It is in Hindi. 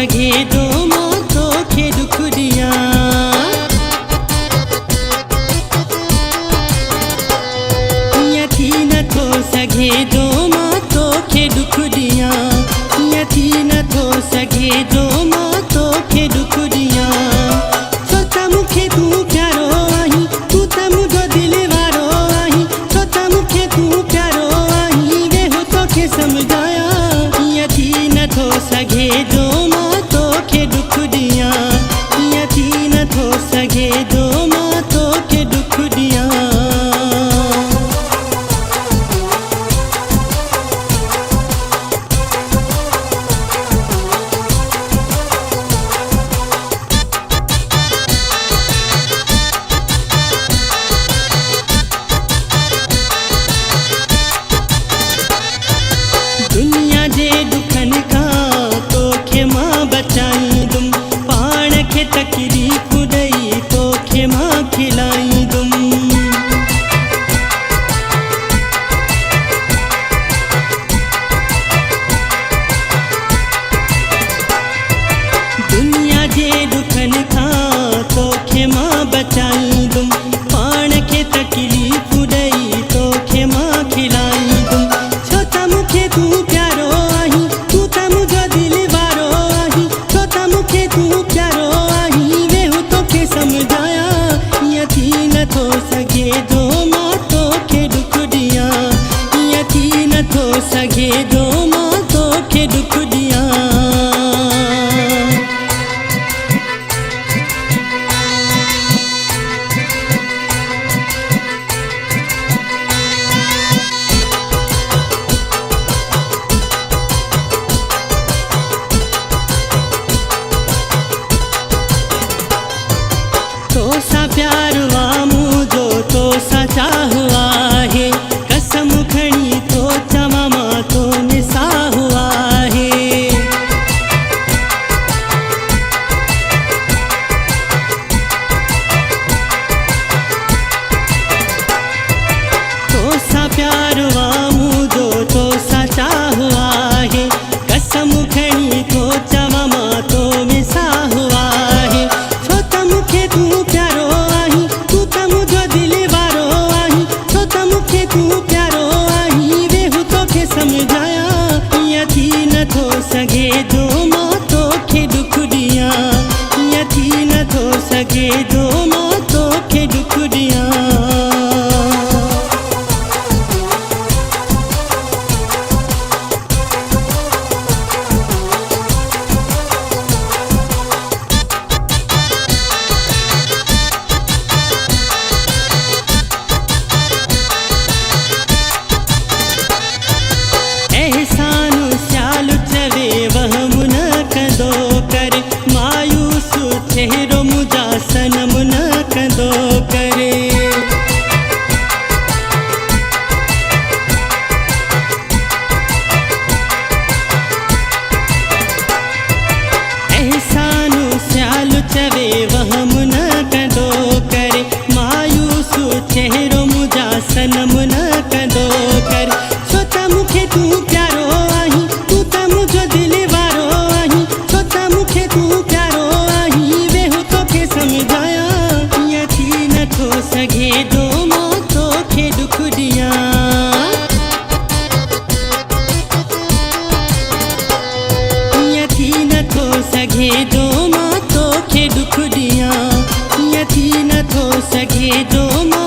सघे दो मां तोखे दुख ॾियां। ईअं थी नथो सघे दो मां तोखे दुख ॾियां। ईअं थी नथो सघे दो मां तोखे दुख ॾियां। छो त मूंखे तूं प्यारो आहीं, तूं त मुंहिंजो दिल वारो आहीं। छो त मूंखे तूं प्यारो आहीं, वेहो तोखे सम्झायां। ईअं थी नथो सघे दो मां तोखे दुख ॾियां। ईअं थी नथो सघे दो मां तोखे दुख ॾियां। दुनिया जे दुखनि खां तोखे मां बचाईंदुमि। पाण खे तकलीफ़ ॾेई तोखे मां खिलाईंदुमि। दुनिया जे दुखनि खां तोखे मां बचाईंदुमि। पाण खे तकलीफ़ ॾेई तोखे मां खिलाईंदुमि। छो त मूंखे तूं प्यारो आहीं, तूं त मुंहिंजो दिल वारो आहीं। छो त मूंखे तूं प्यारो आहीं, वेहो तोखे सम्झायां। ईअं थी नथो सघे दो मां तोखे दुख ॾियां। ईअं थी नथो सघे दो मां तोखे दुख ॾियां। तोसां प्यार आ मुंहिंजो, तोसां चाह आहे। कसम खणी तो चवां मां तो निसाह आहे। तोसां प्यार आ मुंहिंजो, तोसां चाह आहे। कसम खणी तो चवां मां तो निसाह आहे। छो त मूंखे तूं प्यारो आहीं, तूं त मुंहिंजो दिल वारो आहीं। छो त मूंखे तूं प्यारो आहीं, वेहो तोखे सम्झायां। ईअं थी नथो सघे दो मां तोखे दुख ॾियां। ईअं थी नथो सघे दो मां तोखे दुख ॾियां। एहसान स्याल चवे वहम न कंदो कर। मायूस चेहरो मुंहिंजा सनम न कंदो करे। एहसान स्याल चवे वहम न कंदो करे। मायूस चेहरो मुंहिंजा सनम न कंदो कर। छो त मूंखे तूं प्यारो आहीं, तूं त मुंहिंजो दिल वारो आहीं। छो त मूंखे तूं प्यारो आहीं, वेहो तोखे सम्झायां। ईअं थी नथो सघे दो मां तोखे दुख ॾियां। ईअं थी नथो सघे दो मां तोखे दुख ॾियां। ईअं थी नथो सघे दो मां